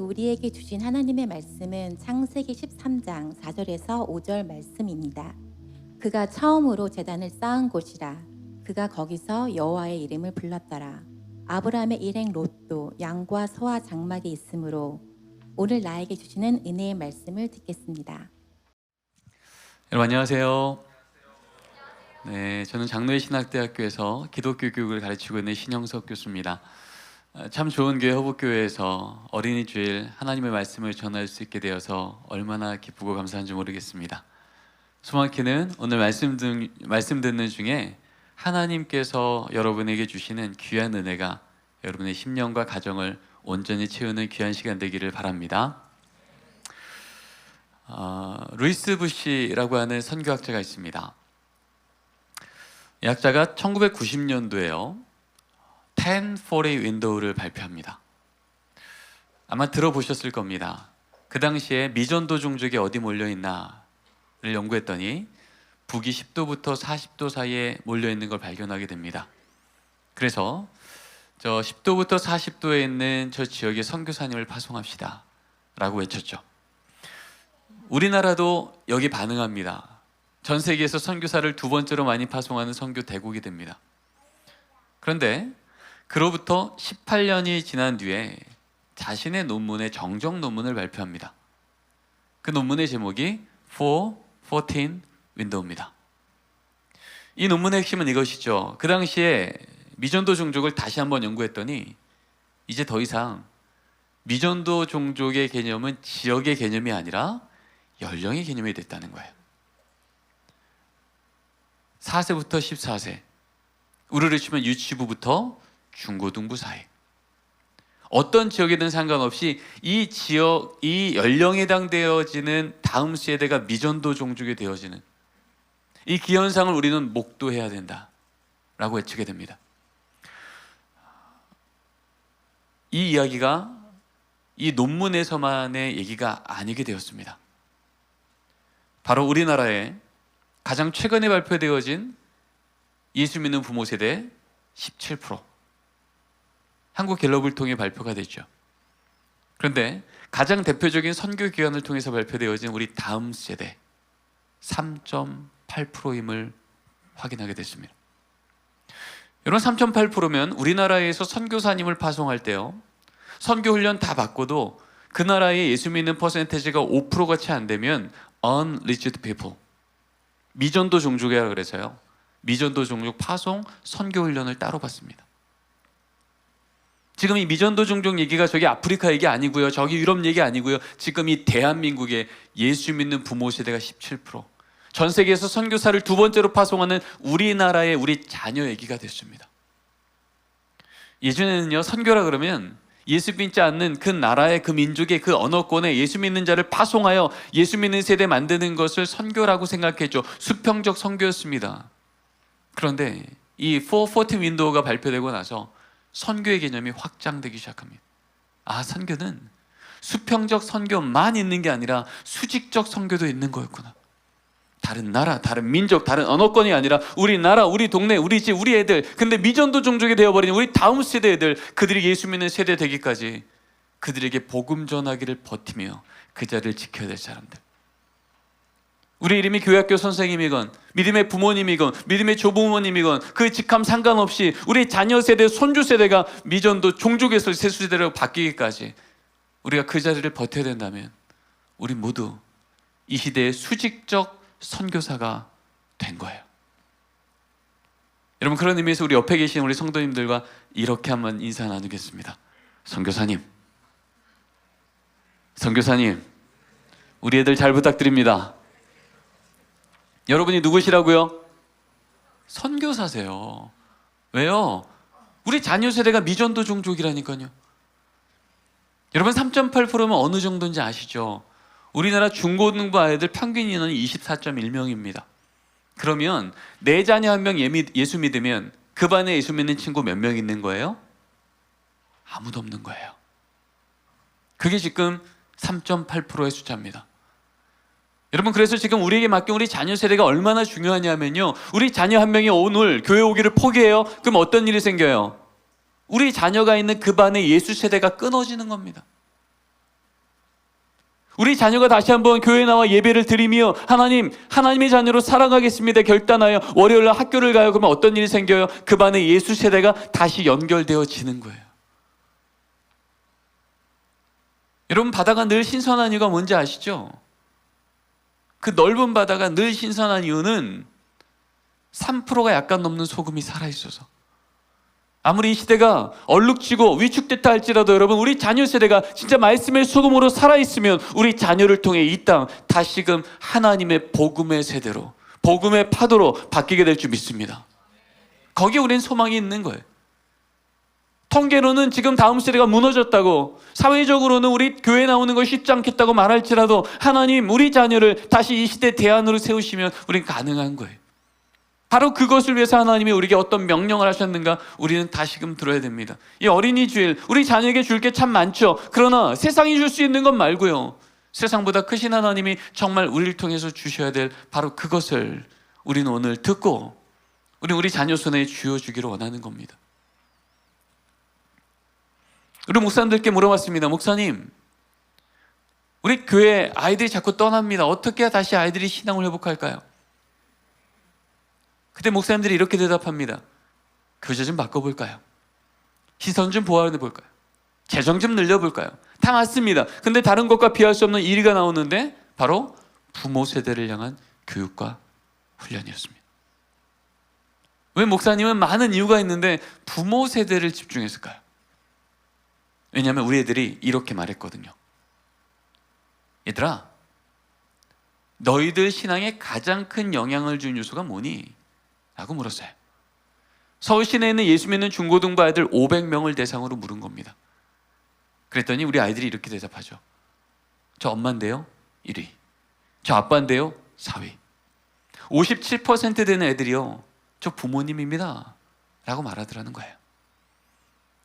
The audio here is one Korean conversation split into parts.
우리에게 주신 하나님의 말씀은 창세기 13장 4절에서 5절 말씀입니다. 그가 처음으로 제단을 쌓은 곳이라. 그가 거기서 여호와의 이름을 불렀더라. 아브라함의 일행 롯도 양과 소와 장막이 있으므로. 오늘 나에게 주시는 은혜의 말씀을 듣겠습니다. 여러분 안녕하세요. 네, 저는 장로의 신학대학교에서 기독교 교육을 가르치고 있는 신영석 교수입니다. 참 좋은 교회 허북교회에서 어린이 주일 하나님의 말씀을 전할 수 있게 되어서 얼마나 기쁘고 감사한지 모르겠습니다. 소망키는 오늘 말씀 듣는 중에 하나님께서 여러분에게 주시는 귀한 은혜가 여러분의 심령과 가정을 온전히 채우는 귀한 시간 되기를 바랍니다. 루이스 부시라고 하는 선교학자가 있습니다. 이 학자가 1990년도에요 1040 윈도우를 발표합니다. 아마 들어보셨을 겁니다. 그 당시에 미전도 종족이 어디 몰려있나를 연구했더니 북위 10도부터 40도 사이에 몰려있는 걸 발견하게 됩니다. 그래서 저 10도부터 40도에 있는 저 지역에 선교사님을 파송합시다 라고 외쳤죠. 우리나라도 여기 반응합니다. 전 세계에서 선교사를 두 번째로 많이 파송하는 선교 대국이 됩니다. 그런데 그로부터 18년이 지난 뒤에 자신의 논문의 정정 논문을 발표합니다. 그 논문의 제목이 414 윈도우입니다. 이 논문의 핵심은 이것이죠. 그 당시에 미전도 종족을 다시 한번 연구했더니 이제 더 이상 미전도 종족의 개념은 지역의 개념이 아니라 연령의 개념이 됐다는 거예요. 4세부터 14세, 우리를 치면 유치부부터 중고등부 사이, 어떤 지역이든 상관없이 이 지역, 이 연령에 해당되어지는 다음 세대가 미전도 종족이 되어지는 이 기현상을 우리는 목도해야 된다라고 외치게 됩니다. 이 이야기가 이 논문에서만의 얘기가 아니게 되었습니다. 바로 우리나라에 가장 최근에 발표되어진 예수 믿는 부모 세대 17%, 한국갤럽을 통해 발표가 됐죠. 그런데 가장 대표적인 선교 기관을 통해서 발표되어진 우리 다음 세대 3.8%임을 확인하게 됐습니다. 여러분, 3.8%면 우리나라에서 선교사님을 파송할 때요, 선교 훈련 다 받고도 그 나라에 예수 믿는 퍼센테이지가 5%가 채 안 되면 unreached people, 미전도 종족이라 그래서요, 미전도 종족 파송 선교 훈련을 따로 받습니다. 지금 이 미전도 종족 얘기가 저기 아프리카 얘기 아니고요, 저기 유럽 얘기 아니고요, 지금 이 대한민국의 예수 믿는 부모 세대가 17%, 전 세계에서 선교사를 두 번째로 파송하는 우리나라의 우리 자녀 얘기가 됐습니다. 예전에는요, 선교라 그러면 예수 믿지 않는 그 나라의 그 민족의 그 언어권에 예수 믿는 자를 파송하여 예수 믿는 세대 만드는 것을 선교라고 생각했죠. 수평적 선교였습니다. 그런데 이 414 윈도우가 발표되고 나서 선교의 개념이 확장되기 시작합니다. 아, 선교는 수평적 선교만 있는 게 아니라 수직적 선교도 있는 거였구나. 다른 나라, 다른 민족, 다른 언어권이 아니라 우리 나라, 우리 동네, 우리 집, 우리 애들, 근데 미전도 종족이 되어버린 우리 다음 세대 애들, 그들이 예수 믿는 세대 되기까지 그들에게 복음 전하기를 버티며 그 자리를 지켜야 될 사람들. 우리 이름이 교회학교 선생님이건 믿음의 부모님이건 믿음의 조부모님이건 그 직함 상관없이 우리 자녀 세대, 손주 세대가 미전도 종족에서 세수세대로 바뀌기까지 우리가 그 자리를 버텨야 된다면 우리 모두 이 시대의 수직적 선교사가 된 거예요. 여러분, 그런 의미에서 우리 옆에 계신 우리 성도님들과 이렇게 한번 인사 나누겠습니다. 선교사님, 선교사님, 우리 애들 잘 부탁드립니다. 여러분이 누구시라고요? 선교사세요. 왜요? 우리 자녀 세대가 미전도 종족이라니까요. 여러분, 3.8%면 어느 정도인지 아시죠? 우리나라 중고등부 아이들 평균 인원이 24.1명입니다. 그러면 내 자녀 한 명 예수 믿으면 그 반에 예수 믿는 친구 몇 명 있는 거예요? 아무도 없는 거예요. 그게 지금 3.8%의 숫자입니다. 여러분, 그래서 지금 우리에게 맡긴 우리 자녀 세대가 얼마나 중요하냐면요, 우리 자녀 한 명이 오늘 교회 오기를 포기해요. 그럼 어떤 일이 생겨요? 우리 자녀가 있는 그 반의 예수 세대가 끊어지는 겁니다. 우리 자녀가 다시 한번 교회에 나와 예배를 드리며 하나님의 자녀로 살아가겠습니다 결단하여 월요일날 학교를 가요. 그러면 어떤 일이 생겨요? 그 반에 예수 세대가 다시 연결되어지는 거예요. 여러분, 바다가 늘 신선한 이유가 뭔지 아시죠? 그 넓은 바다가 늘 신선한 이유는 3%가 약간 넘는 소금이 살아있어서. 아무리 이 시대가 얼룩지고 위축됐다 할지라도 여러분, 우리 자녀 세대가 진짜 말씀의 소금으로 살아있으면 우리 자녀를 통해 이 땅 다시금 하나님의 복음의 세대로, 복음의 파도로 바뀌게 될 줄 믿습니다. 거기에 우리는 소망이 있는 거예요. 통계로는 지금 다음 세대가 무너졌다고, 사회적으로는 우리 교회 나오는 거 쉽지 않겠다고 말할지라도 하나님 우리 자녀를 다시 이 시대 대안으로 세우시면 우리는 가능한 거예요. 바로 그것을 위해서 하나님이 우리에게 어떤 명령을 하셨는가 우리는 다시금 들어야 됩니다. 이 어린이 주일, 우리 자녀에게 줄 게 참 많죠. 그러나 세상이 줄 수 있는 것 말고요, 세상보다 크신 하나님이 정말 우리를 통해서 주셔야 될 바로 그것을 우리는 오늘 듣고 우리 자녀 손에 쥐어주기를 원하는 겁니다. 우리 목사님들께 물어봤습니다. 목사님, 우리 교회 아이들이 자꾸 떠납니다. 어떻게 해야 다시 아이들이 신앙을 회복할까요? 그때 목사님들이 이렇게 대답합니다. 교재 좀 바꿔볼까요? 시선 좀 보완해볼까요? 재정 좀 늘려볼까요? 다 맞습니다. 근데 다른 것과 비할 수 없는 1위가 나오는데 바로 부모 세대를 향한 교육과 훈련이었습니다. 왜 목사님은 많은 이유가 있는데 부모 세대를 집중했을까요? 왜냐하면 우리 애들이 이렇게 말했거든요. 얘들아, 너희들 신앙에 가장 큰 영향을 준 요소가 뭐니? 라고 물었어요. 서울 시내에 있는 예수 믿는 중고등부 아이들 500명을 대상으로 물은 겁니다. 그랬더니 우리 아이들이 이렇게 대답하죠. 저 엄마인데요 1위, 저 아빠인데요 4위, 57% 되는 애들이요 저 부모님입니다 라고 말하더라는 거예요.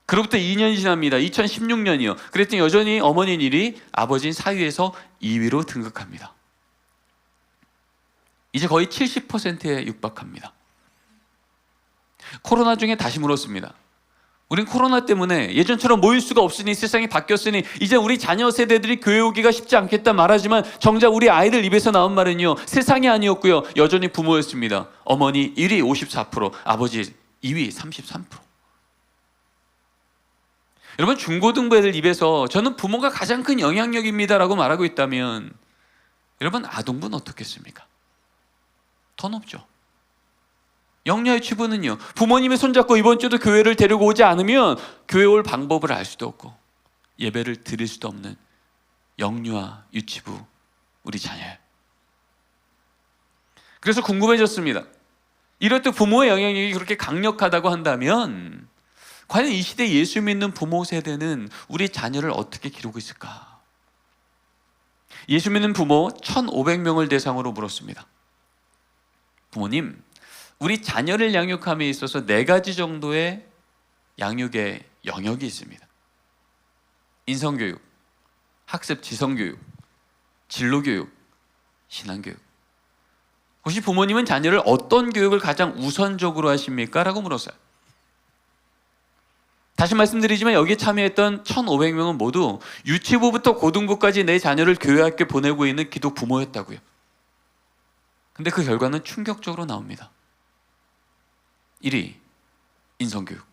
그로부터 2년이 지납니다. 2016년이요. 그랬더니 여전히 어머니는 1위, 아버지는 4위에서 2위로 등극합니다. 이제 거의 70%에 육박합니다. 코로나 중에 다시 물었습니다. 우린 코로나 때문에 예전처럼 모일 수가 없으니, 세상이 바뀌었으니 이제 우리 자녀 세대들이 교회 오기가 쉽지 않겠다 말하지만 정작 우리 아이들 입에서 나온 말은요, 세상이 아니었고요, 여전히 부모였습니다. 어머니 1위 54%, 아버지 2위 33%. 여러분, 중고등부 애들 입에서 저는 부모가 가장 큰 영향력입니다 라고 말하고 있다면 여러분, 아동부는 어떻겠습니까? 더 높죠. 영녀의 치부는요, 부모님의 손잡고 이번 주도 교회를 데리고 오지 않으면 교회 올 방법을 알 수도 없고 예배를 드릴 수도 없는 영유아 유치부 우리 자녀예요. 그래서 궁금해졌습니다. 이럴 때 부모의 영향력이 그렇게 강력하다고 한다면 과연 이 시대 예수 믿는 부모 세대는 우리 자녀를 어떻게 기르고 있을까? 예수 믿는 부모 1,500명을 대상으로 물었습니다. 부모님, 우리 자녀를 양육함에 있어서 4가지 정도의 양육의 영역이 있습니다. 인성교육, 학습 지성교육, 진로교육, 신앙교육. 혹시 부모님은 자녀를 어떤 교육을 가장 우선적으로 하십니까? 라고 물었어요. 다시 말씀드리지만 여기에 참여했던 1,500명은 모두 유치부부터 고등부까지 내 자녀를 교회학교에 보내고 있는 기독 부모였다고요. 근데 그 결과는 충격적으로 나옵니다. 1위 인성교육,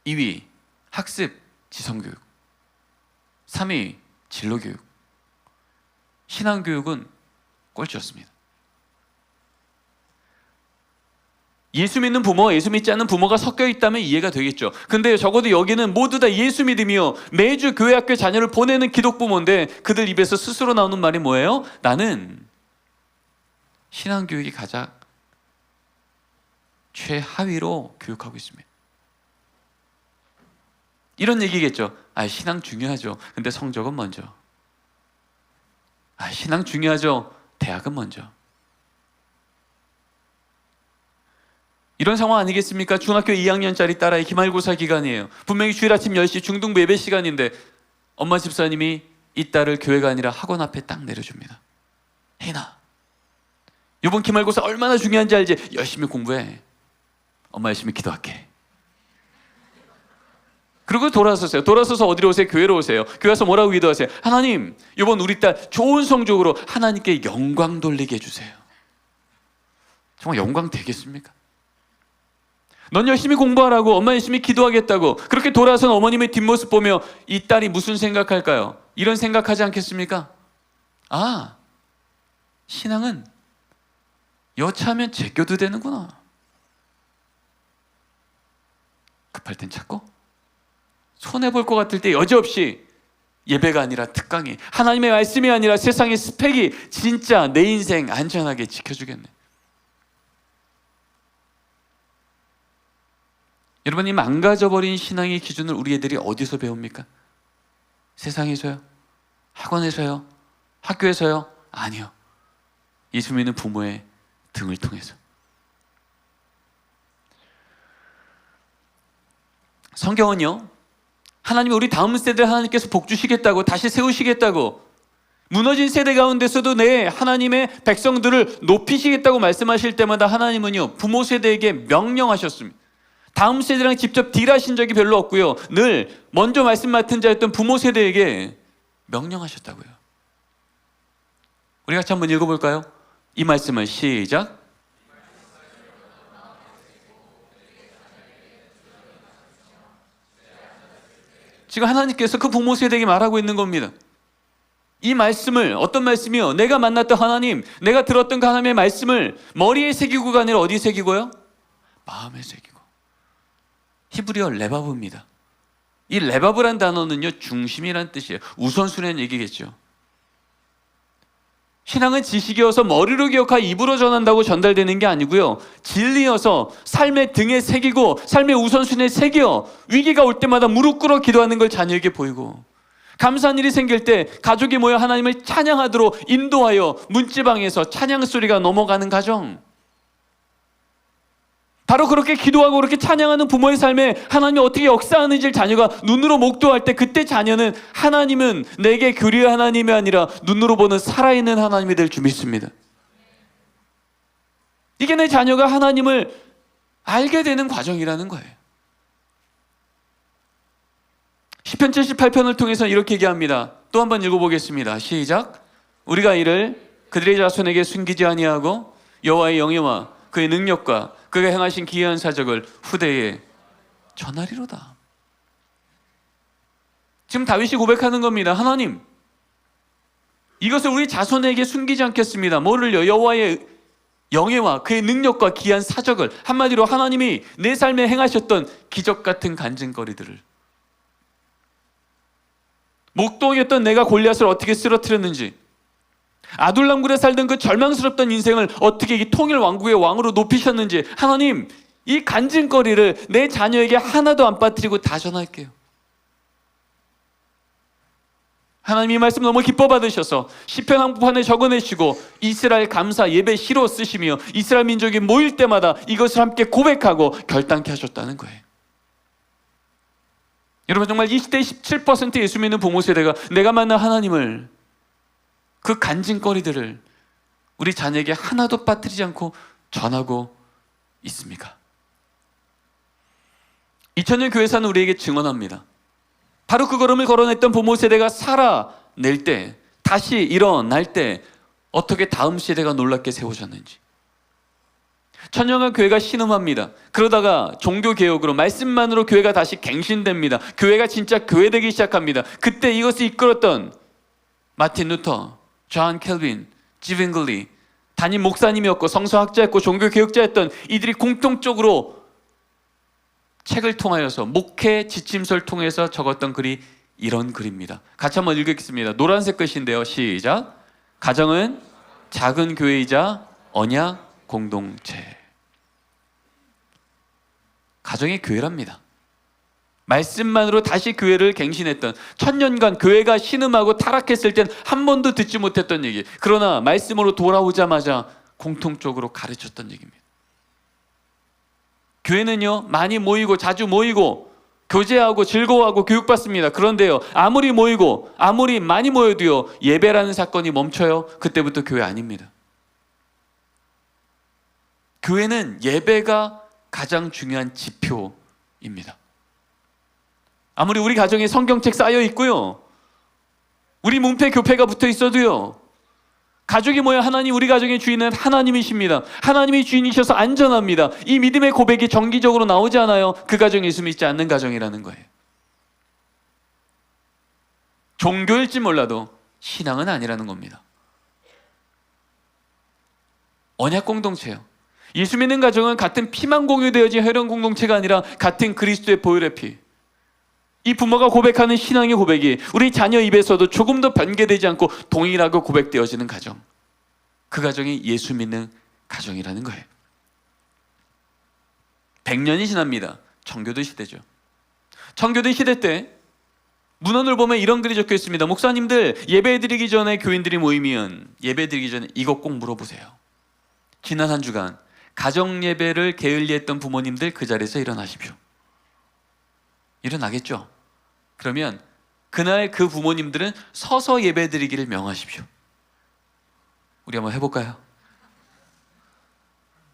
2위 학습 지성교육, 3위 진로교육, 신앙교육은 꼴찌였습니다. 예수 믿는 부모와 예수 믿지 않는 부모가 섞여 있다면 이해가 되겠죠. 근데 적어도 여기는 모두 다 예수 믿으며 매주 교회 학교 자녀를 보내는 기독 부모인데 그들 입에서 스스로 나오는 말이 뭐예요? 나는 신앙교육이 가장 최하위로 교육하고 있습니다. 이런 얘기겠죠. 신앙 중요하죠. 근데 성적은 먼저. 신앙 중요하죠. 대학은 먼저. 이런 상황 아니겠습니까? 중학교 2학년짜리 딸아이 기말고사 기간이에요. 분명히 주일 아침 10시 중등부 예배 시간인데 엄마 집사님이 이 딸을 교회가 아니라 학원 앞에 딱 내려줍니다. 혜인아, 이번 기말고사 얼마나 중요한지 알지? 열심히 공부해. 엄마 열심히 기도할게. 그리고 돌아서세요. 돌아서서 어디로 오세요? 교회로 오세요. 교회 와서 뭐라고 기도하세요? 하나님, 이번 우리 딸 좋은 성적으로 하나님께 영광 돌리게 해주세요. 정말 영광 되겠습니까? 넌 열심히 공부하라고, 엄마 열심히 기도하겠다고, 그렇게 돌아선 어머님의 뒷모습 보며 이 딸이 무슨 생각할까요? 이런 생각하지 않겠습니까? 아, 신앙은 여차하면 제껴도 되는구나. 급할 땐 찾고, 손해볼 것 같을 때 여지없이, 예배가 아니라 특강이, 하나님의 말씀이 아니라 세상의 스펙이 진짜 내 인생 안전하게 지켜주겠네. 여러분, 이 망가져버린 신앙의 기준을 우리 애들이 어디서 배웁니까? 세상에서요? 학원에서요? 학교에서요? 아니요. 예수 믿는 부모의 등을 통해서. 성경은요, 하나님이 우리 다음 세대를 하나님께서 복 주시겠다고, 다시 세우시겠다고, 무너진 세대 가운데서도 내 하나님의 백성들을 높이시겠다고 말씀하실 때마다 하나님은요, 부모 세대에게 명령하셨습니다. 다음 세대랑 직접 딜하신 적이 별로 없고요, 늘 먼저 말씀 맡은 자였던 부모 세대에게 명령하셨다고요. 우리 같이 한번 읽어볼까요? 이 말씀을 시작. 지금 하나님께서 그 부모 세대에게 말하고 있는 겁니다. 이 말씀을, 어떤 말씀이요? 내가 만났던 하나님, 내가 들었던 그 하나님의 말씀을 머리에 새기고가 아니라 어디에 새기고요? 마음에 새기고. 히브리어 레바브입니다. 이 레바브란 단어는요, 중심이란 뜻이에요. 우선순위라는 얘기겠죠. 신앙은 지식이어서 머리로 기억하여 입으로 전한다고 전달되는 게 아니고요, 진리여서 삶의 등에 새기고 삶의 우선순위에 새겨 위기가 올 때마다 무릎 꿇어 기도하는 걸 자녀에게 보이고, 감사한 일이 생길 때 가족이 모여 하나님을 찬양하도록 인도하여 문지방에서 찬양 소리가 넘어가는 가정, 바로 그렇게 기도하고 그렇게 찬양하는 부모의 삶에 하나님이 어떻게 역사하는지를 자녀가 눈으로 목도할 때, 그때 자녀는 하나님은 내게 교리의 하나님이 아니라 눈으로 보는 살아있는 하나님이 될 줄 믿습니다. 이게 내 자녀가 하나님을 알게 되는 과정이라는 거예요. 시편 78편을 통해서 이렇게 얘기합니다. 또 한번 읽어보겠습니다. 시작. 우리가 이를 그들의 자손에게 숨기지 아니하고 여호와의 영예와 그의 능력과 그가 행하신 기이한 사적을 후대에 전하리로다. 지금 다윗이 고백하는 겁니다. 하나님, 이것을 우리 자손에게 숨기지 않겠습니다. 뭐를요? 여호와의 영예와 그의 능력과 기이한 사적을, 한마디로 하나님이 내 삶에 행하셨던 기적 같은 간증거리들을, 목동이었던 내가 골리앗을 어떻게 쓰러뜨렸는지, 아둘람굴에 살던 그 절망스럽던 인생을 어떻게 이 통일 왕국의 왕으로 높이셨는지, 하나님, 이 간증거리를 내 자녀에게 하나도 안 빠뜨리고 다 전할게요. 하나님, 이 말씀 너무 기뻐 받으셔서 시편 한복판에 적어내시고 이스라엘 감사 예배 시로 쓰시며 이스라엘 민족이 모일 때마다 이것을 함께 고백하고 결단케 하셨다는 거예요. 여러분, 정말 20대 17% 예수 믿는 부모 세대가 내가 만난 하나님을, 그 간증거리들을 우리 자녀에게 하나도 빠뜨리지 않고 전하고 있습니까? 2000년 교회사는 우리에게 증언합니다. 바로 그 걸음을 걸어냈던 부모 세대가 살아낼 때, 다시 일어날 때 어떻게 다음 세대가 놀랍게 세워졌는지. 천년간 교회가 신음합니다. 그러다가 종교개혁으로, 말씀만으로 교회가 다시 갱신됩니다. 교회가 진짜 교회되기 시작합니다. 그때 이것을 이끌었던 마틴 루터, 존 켈빈, 지빙글리, 담임 목사님이었고 성서학자였고 종교개혁자였던 이들이 공통적으로 책을 통하여서, 목회 지침서를 통해서 적었던 글이 이런 글입니다. 같이 한번 읽겠습니다. 노란색 글씨인데요. 시작. 가정은 작은 교회이자 언약 공동체. 가정이 교회랍니다. 말씀만으로 다시 교회를 갱신했던, 천년간 교회가 신음하고 타락했을 땐 한 번도 듣지 못했던 얘기, 그러나 말씀으로 돌아오자마자 공통적으로 가르쳤던 얘기입니다. 교회는요, 많이 모이고 자주 모이고 교제하고 즐거워하고 교육받습니다. 그런데요, 아무리 모이고 아무리 많이 모여도요, 예배라는 사건이 멈춰요. 그때부터 교회 아닙니다. 교회는 예배가 가장 중요한 지표입니다. 아무리 우리 가정에 성경책 쌓여 있고요, 우리 문패 교패가 붙어 있어도요, 가족이 뭐야? 하나님, 우리 가정의 주인은 하나님이십니다. 하나님이 주인이셔서 안전합니다. 이 믿음의 고백이 정기적으로 나오지 않아요. 그 가정이 예수 믿지 않는 가정이라는 거예요. 종교일지 몰라도 신앙은 아니라는 겁니다. 언약 공동체요. 예수 믿는 가정은 같은 피만 공유되어진 혈연 공동체가 아니라 같은 그리스도의 보혈의 피. 이 부모가 고백하는 신앙의 고백이 우리 자녀 입에서도 조금 더 변개되지 않고 동일하게 고백되어지는 가정. 그 가정이 예수 믿는 가정이라는 거예요. 100년이 지납니다. 청교도 시대죠. 청교도 시대 때 문헌을 보면 이런 글이 적혀 있습니다. 목사님들, 예배 드리기 전에 교인들이 모이면 예배 드리기 전에 이것 꼭 물어보세요. 지난 한 주간 가정 예배를 게을리했던 부모님들 그 자리에서 일어나십시오. 일어나겠죠? 그러면 그날 그 부모님들은 서서 예배 드리기를 명하십시오. 우리 한번 해볼까요?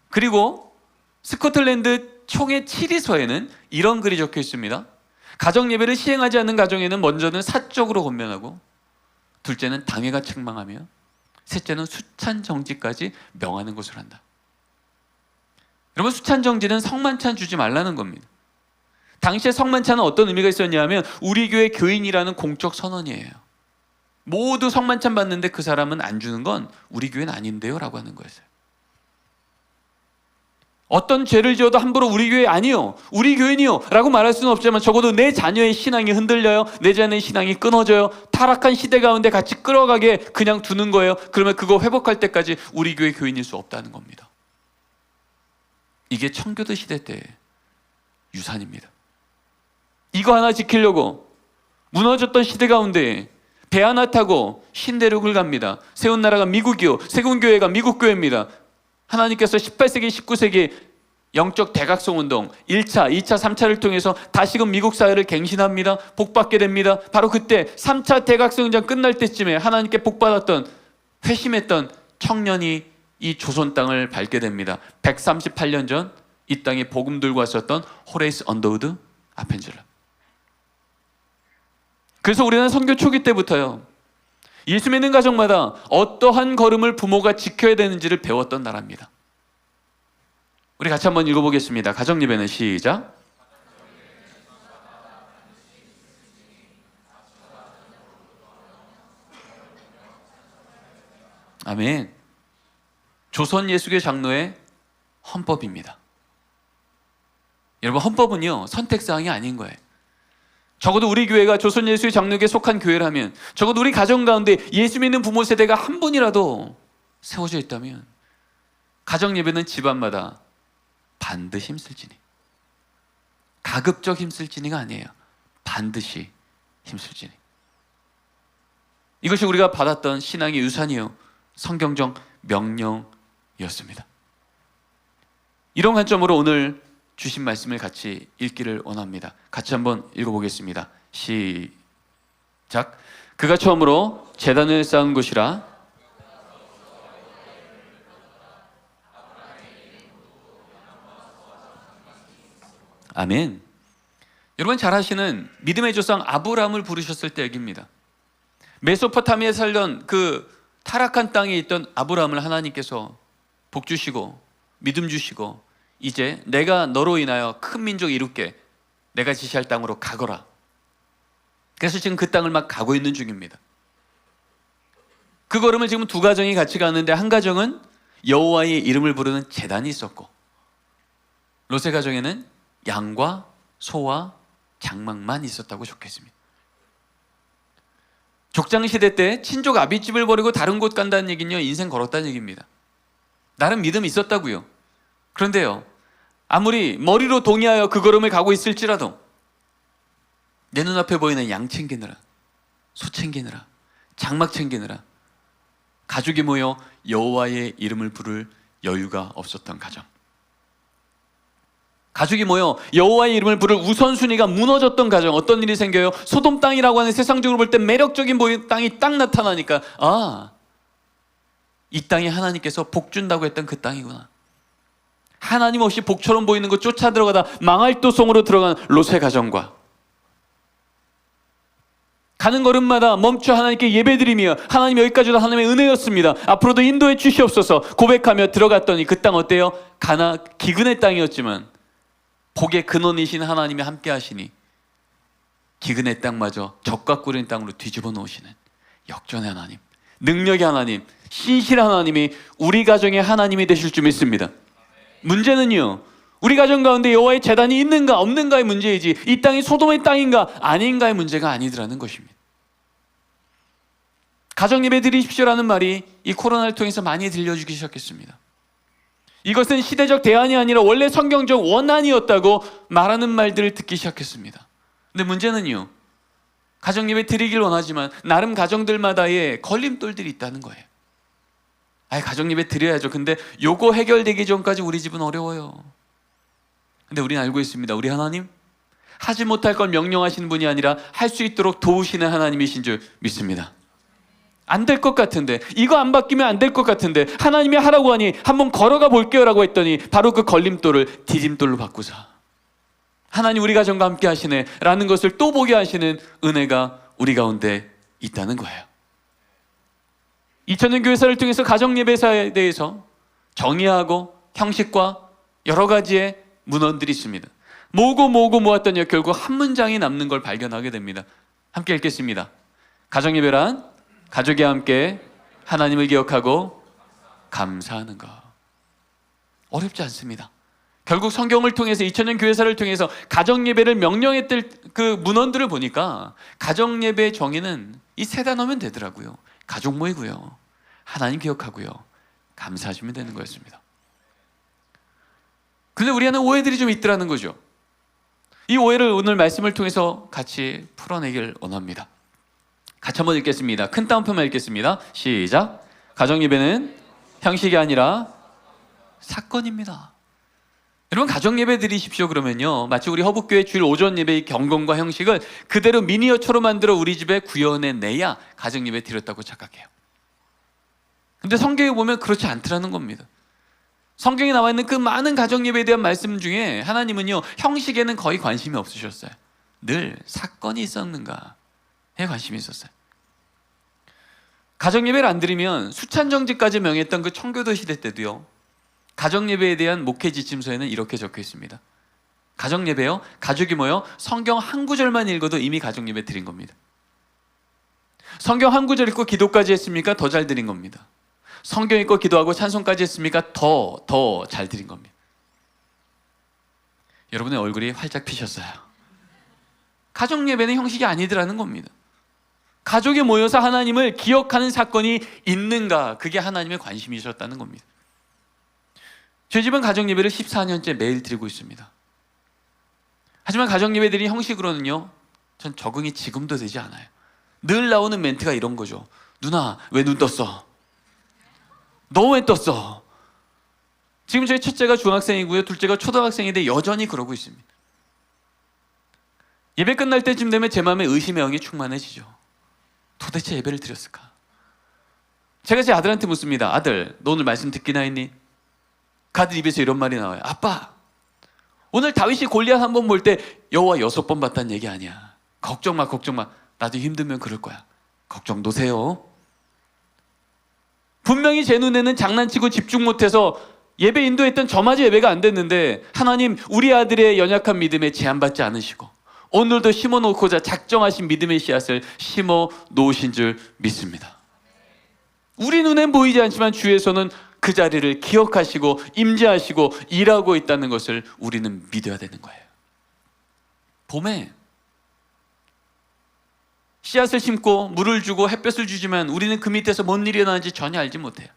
그리고 스코틀랜드 총회 7위서에는 이런 글이 적혀 있습니다. 가정 예배를 시행하지 않는 가정에는 먼저는 사적으로 권면하고, 둘째는 당회가 책망하며, 셋째는 수찬 정지까지 명하는 것을 한다. 여러분, 수찬 정지는 성만찬 주지 말라는 겁니다. 당시에 성만찬은 어떤 의미가 있었냐면 우리 교회 교인이라는 공적 선언이에요. 모두 성만찬 받는데 그 사람은 안 주는 건 우리 교회는 아닌데요 라고 하는 거였어요. 어떤 죄를 지어도 함부로 우리 교회 아니요, 우리 교인이요 라고 말할 수는 없지만 적어도 내 자녀의 신앙이 흔들려요, 내 자녀의 신앙이 끊어져요, 타락한 시대 가운데 같이 끌어가게 그냥 두는 거예요. 그러면 그거 회복할 때까지 우리 교회 교인일 수 없다는 겁니다. 이게 청교도 시대 때의 유산입니다. 이거 하나 지키려고 무너졌던 시대 가운데 배 하나 타고 신대륙을 갑니다. 세운 나라가 미국이요, 세군교회가 미국교회입니다. 하나님께서 18세기, 19세기 영적 대각성 운동 1차, 2차, 3차를 통해서 다시금 미국 사회를 갱신합니다. 복받게 됩니다. 바로 그때 3차 대각성 운동 끝날 때쯤에 하나님께 복받았던, 회심했던 청년이 이 조선 땅을 밟게 됩니다. 138년 전 이 땅에 복음 들고 왔었던 호레이스 언더우드 아펜젤러. 그래서 우리는 선교 초기 때부터요, 예수 믿는 가정마다 어떠한 걸음을 부모가 지켜야 되는지를 배웠던 나라입니다. 우리 같이 한번 읽어보겠습니다. 가정예배는 시작. 아멘. 조선 예수교 장로의 헌법입니다. 여러분, 헌법은요 선택사항이 아닌 거예요. 적어도 우리 교회가 조선 예수의 장로에게 속한 교회라면, 적어도 우리 가정 가운데 예수 믿는 부모 세대가 한 분이라도 세워져 있다면 가정 예배는 집안마다 반드시 힘쓸지니, 가급적 힘쓸지니가 아니에요. 반드시 힘쓸지니. 이것이 우리가 받았던 신앙의 유산이요, 성경적 명령이었습니다. 이런 관점으로 오늘 주신 말씀을 같이 읽기를 원합니다. 같이 한번 읽어보겠습니다. 시작. 그가 처음으로 제단을 쌓은 곳이라. 아멘. 여러분 잘 아시는 믿음의 조상 아브라함을 부르셨을 때 얘기입니다. 메소포타미아에 살던 그 타락한 땅에 있던 아브라함을 하나님께서 복 주시고 믿음 주시고, 이제 내가 너로 인하여 큰 민족 이룰게, 내가 지시할 땅으로 가거라. 그래서 지금 그 땅을 막 가고 있는 중입니다. 그 걸음을 지금 두 가정이 같이 가는데, 한 가정은 여호와의 이름을 부르는 제단이 있었고, 롯의 가정에는 양과 소와 장막만 있었다고 적혀있습니다. 족장시대 때 친족 아비집을 버리고 다른 곳 간다는 얘기는요, 인생 걸었다는 얘기입니다. 나름 믿음이 있었다고요. 그런데요, 아무리 머리로 동의하여 그 걸음을 가고 있을지라도 내 눈앞에 보이는 양 챙기느라, 소 챙기느라, 장막 챙기느라 가족이 모여 여호와의 이름을 부를 여유가 없었던 가정, 가족이 모여 여호와의 이름을 부를 우선순위가 무너졌던 가정. 어떤 일이 생겨요? 소돔 땅이라고 하는 세상적으로 볼 때 매력적인 땅이 딱 나타나니까, 아, 이 땅이 하나님께서 복 준다고 했던 그 땅이구나. 하나님 없이 복처럼 보이는 것 쫓아 들어가다 망할 도성으로 들어간 롯의 가정과 가는 걸음마다 멈춰 하나님께 예배드리며 하나님 여기까지도 하나님의 은혜였습니다. 앞으로도 인도해 주시옵소서 고백하며 들어갔더니 그 땅 어때요? 가나 기근의 땅이었지만 복의 근원이신 하나님이 함께 하시니 기근의 땅마저 적과 꿀인 땅으로 뒤집어 놓으시는 역전의 하나님, 능력의 하나님, 신실한 하나님이 우리 가정의 하나님이 되실 줄 믿습니다. 문제는요, 우리 가정 가운데 여호와의 제단이 있는가 없는가의 문제이지 이 땅이 소돔의 땅인가 아닌가의 문제가 아니더라는 것입니다. 가정 예배 드리십시오라는 말이 이 코로나를 통해서 많이 들려주기 시작했습니다. 이것은 시대적 대안이 아니라 원래 성경적 원안이었다고 말하는 말들을 듣기 시작했습니다. 근데 문제는요, 가정 예배 드리길 원하지만 나름 가정들마다의 걸림돌들이 있다는 거예요. 가정 예배 드려야죠. 근데 요거 해결되기 전까지 우리 집은 어려워요. 근데 우리는 알고 있습니다. 우리 하나님 하지 못할 걸 명령하시는 분이 아니라 할 수 있도록 도우시는 하나님이신 줄 믿습니다. 안 될 것 같은데, 이거 안 바뀌면 안 될 것 같은데 하나님이 하라고 하니 한번 걸어가 볼게요 라고 했더니 바로 그 걸림돌을 디딤돌로 바꾸사 하나님 우리 가정과 함께 하시네 라는 것을 또 보게 하시는 은혜가 우리 가운데 있다는 거예요. 2000년 교회사를 통해서 가정 예배사에 대해서 정의하고 형식과 여러 가지의 문헌들이 있습니다. 모으고 모았더니 결국 한 문장이 남는 걸 발견하게 됩니다. 함께 읽겠습니다. 가정 예배란 가족이 함께 하나님을 기억하고 감사하는 것. 어렵지 않습니다. 결국 성경을 통해서 2000년 교회사를 통해서 가정 예배를 명령했던 그 문헌들을 보니까 가정 예배의 정의는 이 세 단어면 되더라고요. 가족 모이고요, 하나님 기억하고요, 감사하시면 되는 거였습니다. 근데 우리 안에 오해들이 좀 있더라는 거죠. 이 오해를 오늘 말씀을 통해서 같이 풀어내길 원합니다. 같이 한번 읽겠습니다. 큰 따옴표만 읽겠습니다. 시작. 가정 예배는 형식이 아니라 사건입니다. 여러분 가정 예배 드리십시오 그러면요, 마치 우리 허북교회 주일 오전 예배의 경건과 형식을 그대로 미니어처로 만들어 우리 집에 구현해내야 가정 예배 드렸다고 착각해요. 근데 성경에 보면 그렇지 않더라는 겁니다. 성경에 나와 있는 그 많은 가정 예배에 대한 말씀 중에 하나님은요, 형식에는 거의 관심이 없으셨어요. 늘 사건이 있었는가에 관심이 있었어요. 가정 예배를 안 드리면 수찬정직까지 명했던 그 청교도 시대 때도요, 가정 예배에 대한 목회 지침서에는 이렇게 적혀 있습니다. 가정 예배요, 가족이 모여 성경 한 구절만 읽어도 이미 가정 예배 드린 겁니다. 성경 한 구절 읽고 기도까지 했습니까? 더 잘 드린 겁니다. 성경 읽고 기도하고 찬송까지 했습니까? 더 잘 드린 겁니다. 여러분의 얼굴이 활짝 피셨어요. 가정 예배는 형식이 아니더라는 겁니다. 가족이 모여서 하나님을 기억하는 사건이 있는가, 그게 하나님의 관심이셨다는 겁니다. 저희 집은 가정 예배를 14년째 매일 드리고 있습니다. 하지만 가정 예배들이 형식으로는요, 전 적응이 지금도 되지 않아요. 늘 나오는 멘트가 이런 거죠. 누나 왜 눈 떴어? 너 왜 떴어? 지금 저희 첫째가 중학생이고요, 둘째가 초등학생인데 여전히 그러고 있습니다. 예배 끝날 때쯤 되면 제 마음에 의심의 영이 충만해지죠. 도대체 예배를 드렸을까? 제가 제 아들한테 묻습니다. 아들, 너 오늘 말씀 듣기나 했니? 그 아들 입에서 이런 말이 나와요. 아빠, 오늘 다윗이 골리앗 한 번 볼 때 여호와 6번 봤다는 얘기 아니야. 걱정 마. 나도 힘들면 그럴 거야. 걱정 노세요. 분명히 제 눈에는 장난치고 집중 못해서 예배 인도했던 저마저 예배가 안 됐는데 하나님 우리 아들의 연약한 믿음에 제한받지 않으시고 오늘도 심어놓고자 작정하신 믿음의 씨앗을 심어 놓으신 줄 믿습니다. 우리 눈엔 보이지 않지만 주에서는 그 자리를 기억하시고 임재하시고 일하고 있다는 것을 우리는 믿어야 되는 거예요. 봄에 씨앗을 심고 물을 주고 햇볕을 주지만 우리는 그 밑에서 뭔 일이 일어나는지 전혀 알지 못해요.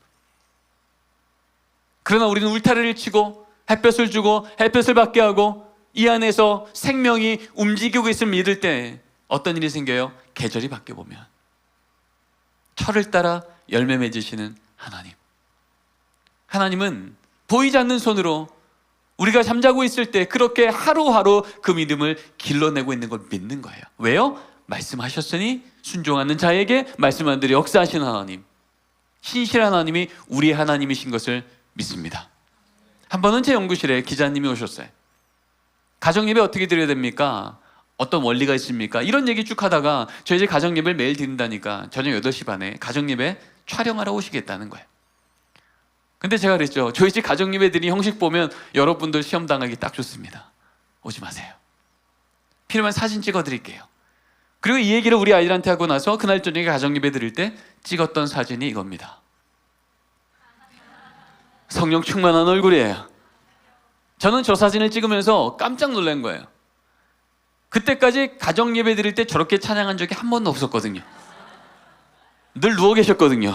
그러나 우리는 울타리를 치고 햇볕을 주고 햇볕을 받게 하고 이 안에서 생명이 움직이고 있음을 믿을 때 어떤 일이 생겨요? 계절이 바뀌어보면 철을 따라 열매 맺으시는 하나님. 하나님은 보이지 않는 손으로 우리가 잠자고 있을 때 그렇게 하루하루 그 믿음을 길러내고 있는 걸 믿는 거예요. 왜요? 말씀하셨으니 순종하는 자에게 말씀한 대로 역사하시는 하나님, 신실한 하나님이 우리 하나님이신 것을 믿습니다. 한 번은 제 연구실에 기자님이 오셨어요. 가정예배 어떻게 드려야 됩니까? 어떤 원리가 있습니까? 이런 얘기 쭉 하다가 저희 집 가정예배를 매일 드린다니까 저녁 8시 반에 가정예배 촬영하러 오시겠다는 거예요. 근데 제가 그랬죠. 저희 집 가정예배 드린 형식 보면 여러분들 시험 당하기 딱 좋습니다. 오지 마세요. 필요하면 사진 찍어 드릴게요. 그리고 이 얘기를 우리 아이들한테 하고 나서 그날 저녁에 가정예배 드릴 때 찍었던 사진이 이겁니다. 성령 충만한 얼굴이에요. 저는 저 사진을 찍으면서 깜짝 놀란 거예요. 그때까지 가정예배 드릴 때 저렇게 찬양한 적이 한 번도 없었거든요. 늘 누워 계셨거든요.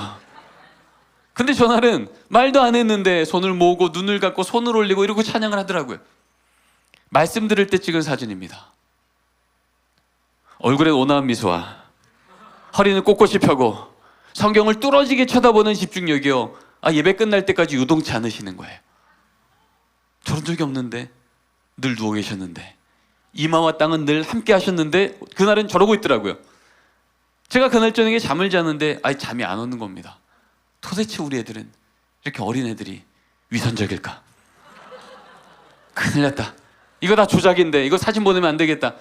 근데 전날은 말도 안 했는데 손을 모으고 눈을 감고 손을 올리고 이러고 찬양을 하더라고요. 말씀 들을 때 찍은 사진입니다. 얼굴에 온화한 미소와 허리는 꼿꼿이 펴고 성경을 뚫어지게 쳐다보는 집중력이요. 예배 끝날 때까지 유동치 않으시는 거예요. 저런 적이 없는데, 늘 누워 계셨는데, 이마와 땅은 늘 함께 하셨는데 그날은 저러고 있더라고요. 제가 그날 저녁에 잠을 자는데 잠이 안 오는 겁니다. 도대체 우리 애들은 이렇게 어린 애들이 위선적일까? 큰일 났다. 이거 다 조작인데 이거 사진 보내면 안 되겠다.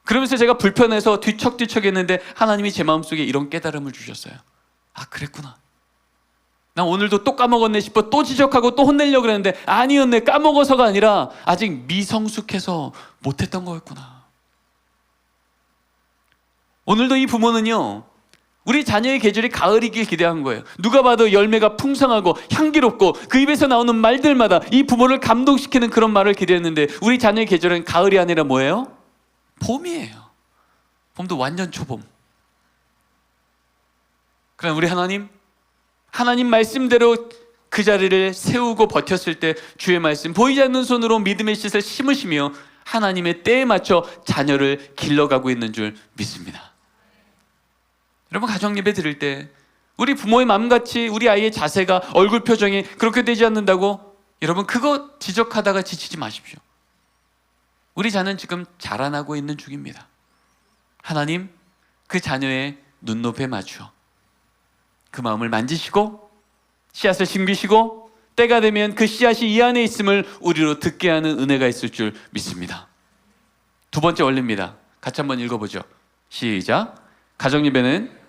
그러면서 제가 불편해서 뒤척뒤척 했는데 하나님이 제 마음속에 이런 깨달음을 주셨어요. 그랬구나. 나 오늘도 또 까먹었네 싶어 또 지적하고 또 혼내려고 그랬는데 아니었네. 까먹어서가 아니라 아직 미성숙해서 못했던 거였구나. 오늘도 이 부모는요, 우리 자녀의 계절이 가을이길 기대한 거예요. 누가 봐도 열매가 풍성하고 향기롭고 그 입에서 나오는 말들마다 이 부모를 감동시키는 그런 말을 기대했는데 우리 자녀의 계절은 가을이 아니라 뭐예요? 봄이에요. 봄도 완전 초봄. 그럼 우리 하나님 말씀대로 그 자리를 세우고 버텼을 때 주의 말씀 보이지 않는 손으로 믿음의 씨앗을 심으시며 하나님의 때에 맞춰 자녀를 길러가고 있는 줄 믿습니다. 여러분, 가정예배 드릴 때 우리 부모의 마음같이 우리 아이의 자세가 얼굴 표정이 그렇게 되지 않는다고 여러분 그거 지적하다가 지치지 마십시오. 우리 자녀는 지금 자라나고 있는 중입니다. 하나님 그 자녀의 눈높이에 맞추어 그 마음을 만지시고 씨앗을 심기시고 때가 되면 그 씨앗이 이 안에 있음을 우리로 듣게 하는 은혜가 있을 줄 믿습니다. 두 번째 원리입니다. 같이 한번 읽어보죠. 시작. 가정예배는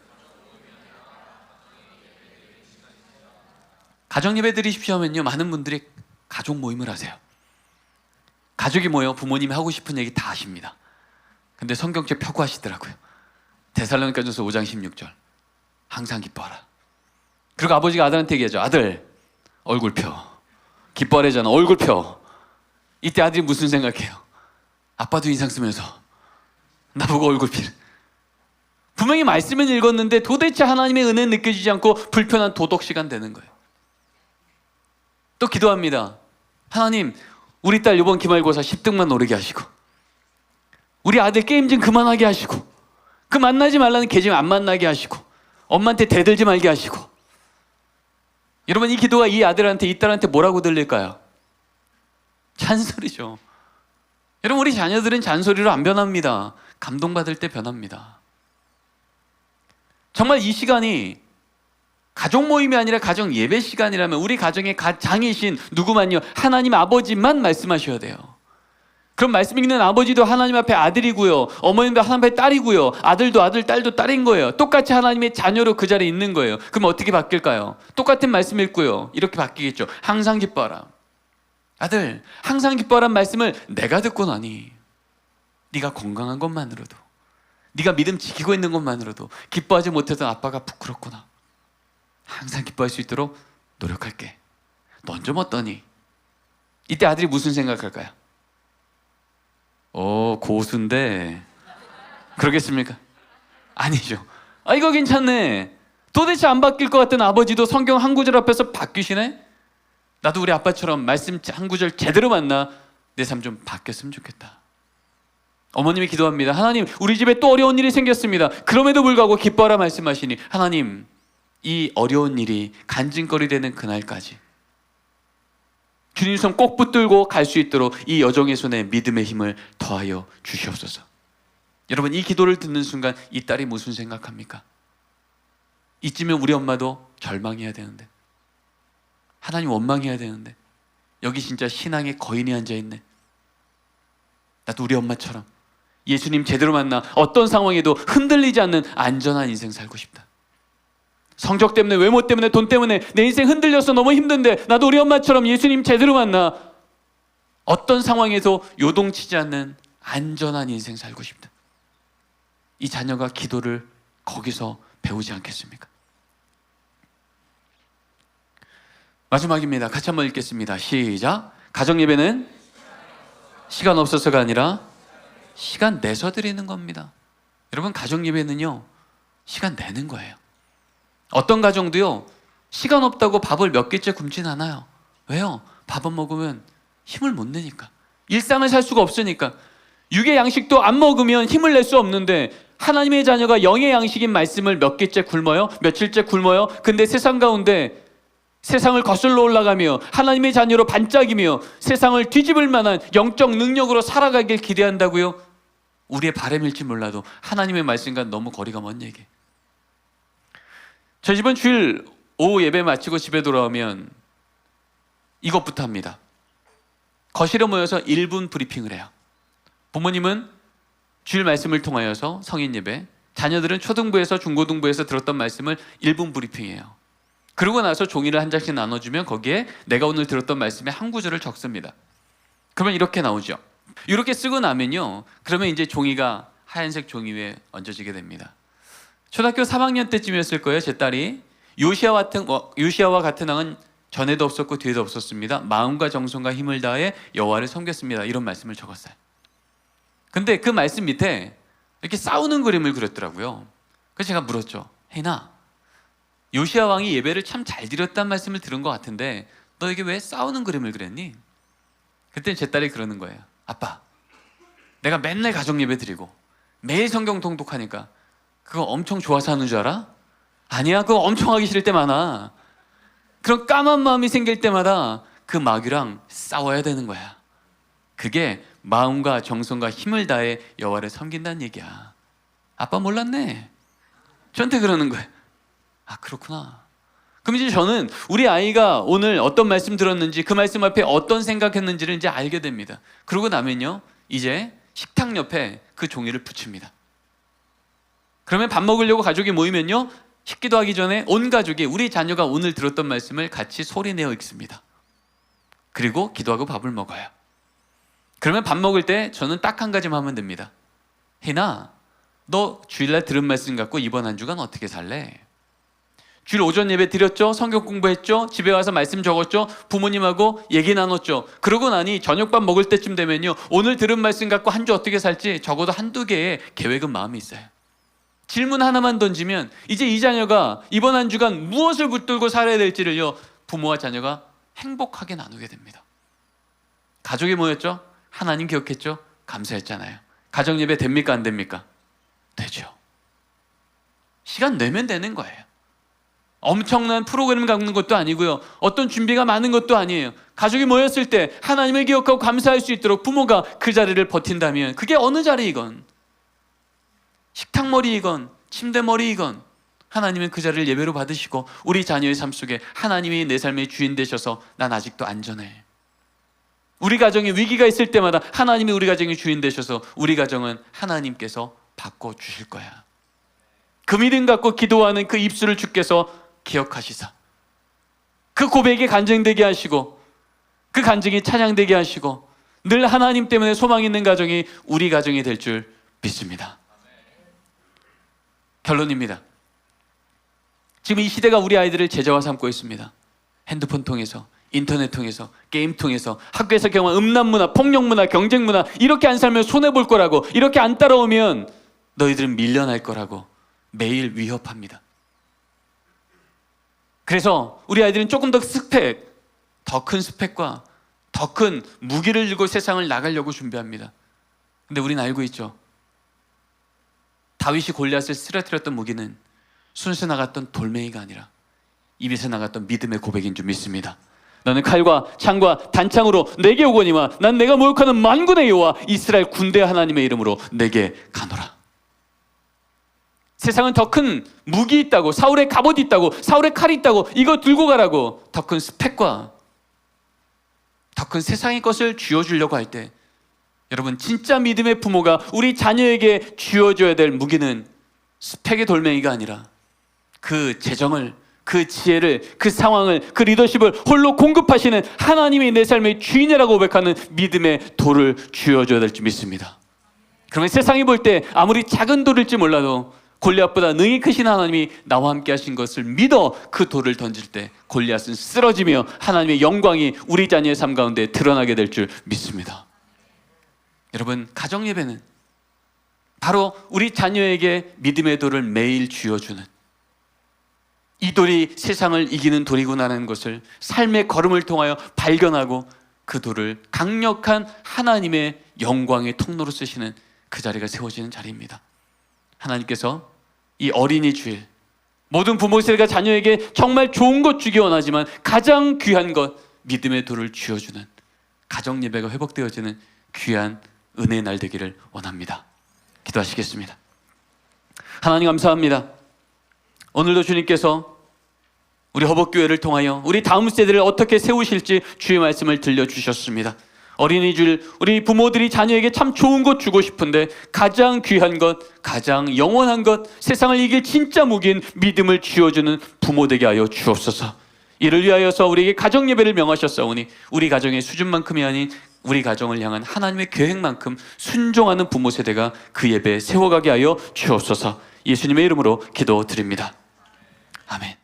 가정예배 드리십시오 하면요, 많은 분들이 가족 모임을 하세요. 가족이 모여 부모님이 하고 싶은 얘기 다 하십니다. 근데 성경책 펴고 하시더라고요. 데살로니가전서 5장 16절 항상 기뻐하라. 그리고 아버지가 아들한테 얘기하죠. 아들 얼굴 펴. 기뻐하래잖아. 얼굴 펴. 이때 아들이 무슨 생각해요? 아빠도 인상 쓰면서 나보고 얼굴 펴. 분명히 말씀은 읽었는데 도대체 하나님의 은혜는 느껴지지 않고 불편한 도덕 시간 되는 거예요. 또 기도합니다. 하나님 우리 딸 이번 기말고사 10등만 노리게 하시고 우리 아들 게임 좀 그만하게 하시고 그 만나지 말라는 개 좀 안 만나게 하시고 엄마한테 대들지 말게 하시고. 여러분, 이 기도가 이 아들한테 이 딸한테 뭐라고 들릴까요? 잔소리죠. 여러분, 우리 자녀들은 잔소리로 안 변합니다. 감동받을 때 변합니다. 정말 이 시간이 가족 모임이 아니라 가정 예배 시간이라면 우리 가정의 장이신 누구만요? 하나님 아버지만 말씀하셔야 돼요. 그럼 말씀 읽는 아버지도 하나님 앞에 아들이고요, 어머님도 하나님 앞에 딸이고요, 아들도 아들, 딸도 딸인 거예요. 똑같이 하나님의 자녀로 그 자리에 있는 거예요. 그럼 어떻게 바뀔까요? 똑같은 말씀 읽고요, 이렇게 바뀌겠죠. 항상 기뻐하라. 아들 항상 기뻐하라는 말씀을 내가 듣고 나니 네가 건강한 것만으로도, 네가 믿음 지키고 있는 것만으로도 기뻐하지 못했던 아빠가 부끄럽구나. 항상 기뻐할 수 있도록 노력할게. 넌 좀 어떠니? 이때 아들이 무슨 생각할까요? 고수인데 그러겠습니까? 아니죠. 이거 괜찮네. 도대체 안 바뀔 것 같던 아버지도 성경 한 구절 앞에서 바뀌시네? 나도 우리 아빠처럼 말씀 한 구절 제대로 만나 내 삶 좀 바뀌었으면 좋겠다. 어머님이 기도합니다. 하나님 우리 집에 또 어려운 일이 생겼습니다. 그럼에도 불구하고 기뻐하라 말씀하시니 하나님 이 어려운 일이 간증거리 되는 그날까지 주님 손 꼭 붙들고 갈 수 있도록 이 여종의 손에 믿음의 힘을 더하여 주시옵소서. 여러분, 이 기도를 듣는 순간 이 딸이 무슨 생각합니까? 이쯤면 우리 엄마도 절망해야 되는데, 하나님 원망해야 되는데, 여기 진짜 신앙의 거인이 앉아있네. 나도 우리 엄마처럼 예수님 제대로 만나 어떤 상황에도 흔들리지 않는 안전한 인생 살고 싶다. 성적 때문에, 외모 때문에, 돈 때문에 내 인생 흔들려서 너무 힘든데 나도 우리 엄마처럼 예수님 제대로 만나 어떤 상황에도 요동치지 않는 안전한 인생 살고 싶다. 이 자녀가 기도를 거기서 배우지 않겠습니까? 마지막입니다. 같이 한번 읽겠습니다. 시작. 가정예배는 시간 없어서가 아니라 시간 내서 드리는 겁니다. 여러분, 가정예배는요, 시간 내는 거예요. 어떤 가정도요, 시간 없다고 밥을 몇 개째 굶진 않아요. 왜요? 밥은 먹으면 힘을 못 내니까. 일상을 살 수가 없으니까. 육의 양식도 안 먹으면 힘을 낼 수 없는데 하나님의 자녀가 영의 양식인 말씀을 몇 개째 굶어요? 며칠째 굶어요? 근데 세상 가운데 세상을 거슬러 올라가며 하나님의 자녀로 반짝이며 세상을 뒤집을 만한 영적 능력으로 살아가길 기대한다고요? 우리의 바람일지 몰라도 하나님의 말씀과 너무 거리가 먼 얘기. 저 집은 주일 오후 예배 마치고 집에 돌아오면 이것부터 합니다. 거실에 모여서 1분 브리핑을 해요. 부모님은 주일 말씀을 통하여서 성인 예배, 자녀들은 초등부에서 중고등부에서 들었던 말씀을 1분 브리핑해요. 그러고 나서 종이를 한 장씩 나눠주면 거기에 내가 오늘 들었던 말씀의 한 구절을 적습니다. 그러면 이렇게 나오죠. 이렇게 쓰고 나면요, 그러면 이제 종이가 하얀색 종이 위에 얹어지게 됩니다. 초등학교 3학년 때쯤이었을 거예요. 제 딸이 요시야와 같은 왕은 전에도 없었고 뒤에도 없었습니다. 마음과 정성과 힘을 다해 여호와를 섬겼습니다. 이런 말씀을 적었어요. 근데 그 말씀 밑에 이렇게 싸우는 그림을 그렸더라고요. 그래서 제가 물었죠. 혜인아, 요시야 왕이 예배를 참 잘 드렸다는 말씀을 들은 것 같은데 너 이게 왜 싸우는 그림을 그렸니? 그때 제 딸이 그러는 거예요. 아빠, 내가 맨날 가정 예배 드리고 매일 성경 통독하니까 그거 엄청 좋아서 하는 줄 알아? 아니야, 그거 엄청 하기 싫을 때 많아. 그런 까만 마음이 생길 때마다 그 마귀랑 싸워야 되는 거야. 그게 마음과 정성과 힘을 다해 여호와를 섬긴다는 얘기야. 아빠 몰랐네. 저한테 그러는 거예요. 아, 그렇구나. 그럼 이제 저는 우리 아이가 오늘 어떤 말씀 들었는지 그 말씀 앞에 어떤 생각했는지를 이제 알게 됩니다. 그러고 나면요, 이제 식탁 옆에 그 종이를 붙입니다. 그러면 밥 먹으려고 가족이 모이면요, 식기도 하기 전에 온 가족이 우리 자녀가 오늘 들었던 말씀을 같이 소리내어 읽습니다. 그리고 기도하고 밥을 먹어요. 그러면 밥 먹을 때 저는 딱 한 가지만 하면 됩니다. 혜나, 너 주일날 들은 말씀 갖고 이번 한 주간 어떻게 살래? 주일 오전 예배 드렸죠? 성경 공부했죠? 집에 와서 말씀 적었죠? 부모님하고 얘기 나눴죠? 그러고 나니 저녁밥 먹을 때쯤 되면요, 오늘 들은 말씀 갖고 한 주 어떻게 살지 적어도 한두 개의 계획은 마음이 있어요. 질문 하나만 던지면 이제 이 자녀가 이번 한 주간 무엇을 붙들고 살아야 될지를요, 부모와 자녀가 행복하게 나누게 됩니다. 가족이 모였죠? 하나님 기억했죠? 감사했잖아요. 가정 예배 됩니까? 안 됩니까? 되죠. 시간 내면 되는 거예요. 엄청난 프로그램을 갖는 것도 아니고요, 어떤 준비가 많은 것도 아니에요. 가족이 모였을 때 하나님을 기억하고 감사할 수 있도록 부모가 그 자리를 버틴다면 그게 어느 자리이건, 식탁머리이건 침대머리이건 하나님은 그 자리를 예배로 받으시고 우리 자녀의 삶 속에 하나님이 내 삶의 주인 되셔서 난 아직도 안전해. 우리 가정에 위기가 있을 때마다 하나님이 우리 가정의 주인 되셔서 우리 가정은 하나님께서 바꿔주실 거야. 그 믿음 갖고 기도하는 그 입술을 주께서 기억하시사 그 고백이 간증되게 하시고 그 간증이 찬양되게 하시고 늘 하나님 때문에 소망 있는 가정이 우리 가정이 될 줄 믿습니다. 결론입니다. 지금 이 시대가 우리 아이들을 제자화 삼고 있습니다. 핸드폰 통해서, 인터넷 통해서, 게임 통해서, 학교에서 경험한 음란문화, 폭력문화, 경쟁문화, 이렇게 안 살면 손해볼 거라고, 이렇게 안 따라오면 너희들은 밀려날 거라고 매일 위협합니다. 그래서 우리 아이들은 조금 더 더 큰 스펙과 더 큰 무기를 들고 세상을 나가려고 준비합니다. 근데 우리는 알고 있죠. 다윗이 골리앗을 쓰러뜨렸던 무기는 순수 나갔던 돌멩이가 아니라 입에서 나갔던 믿음의 고백인 줄 믿습니다. 너는 칼과 창과 단창으로 내게 오거니와 난 내가 모욕하는 만군의 여호와 이스라엘 군대 하나님의 이름으로 내게 가노라. 세상은 더 큰 무기 있다고, 사울의 갑옷 있다고, 사울의 칼이 있다고, 이거 들고 가라고 더 큰 스펙과 더 큰 세상의 것을 쥐어주려고 할 때 여러분, 진짜 믿음의 부모가 우리 자녀에게 쥐어줘야 될 무기는 스펙의 돌멩이가 아니라 그 재정을, 그 지혜를, 그 상황을, 그 리더십을 홀로 공급하시는 하나님이 내 삶의 주인이라고 고백하는 믿음의 돌을 쥐어줘야 될 줄 믿습니다. 그러면 세상이 볼 때 아무리 작은 돌일지 몰라도 골리앗보다 능히 크신 하나님이 나와 함께 하신 것을 믿어 그 돌을 던질 때 골리앗은 쓰러지며 하나님의 영광이 우리 자녀의 삶 가운데 드러나게 될 줄 믿습니다. 여러분, 가정 예배는 바로 우리 자녀에게 믿음의 돌을 매일 쥐어주는, 이 돌이 세상을 이기는 돌이구나라는 것을 삶의 걸음을 통하여 발견하고 그 돌을 강력한 하나님의 영광의 통로로 쓰시는 그 자리가 세워지는 자리입니다. 하나님께서 이 어린이 주일, 모든 부모 세대가 자녀에게 정말 좋은 것 주기 원하지만 가장 귀한 것, 믿음의 돌을 쥐어주는 가정 예배가 회복되어지는 귀한 은혜의 날 되기를 원합니다. 기도하시겠습니다. 하나님 감사합니다. 오늘도 주님께서 우리 허벅교회를 통하여 우리 다음 세대를 어떻게 세우실지 주의 말씀을 들려주셨습니다. 어린이 주일, 우리 부모들이 자녀에게 참 좋은 것 주고 싶은데 가장 귀한 것, 가장 영원한 것, 세상을 이길 진짜 무기인 믿음을 쥐어주는 부모 되게 하여 주옵소서. 이를 위하여서 우리에게 가정 예배를 명하셨사오니 우리 가정의 수준만큼이 아닌 우리 가정을 향한 하나님의 계획만큼 순종하는 부모 세대가 그 예배에 세워가게 하여 주옵소서. 예수님의 이름으로 기도드립니다. 아멘.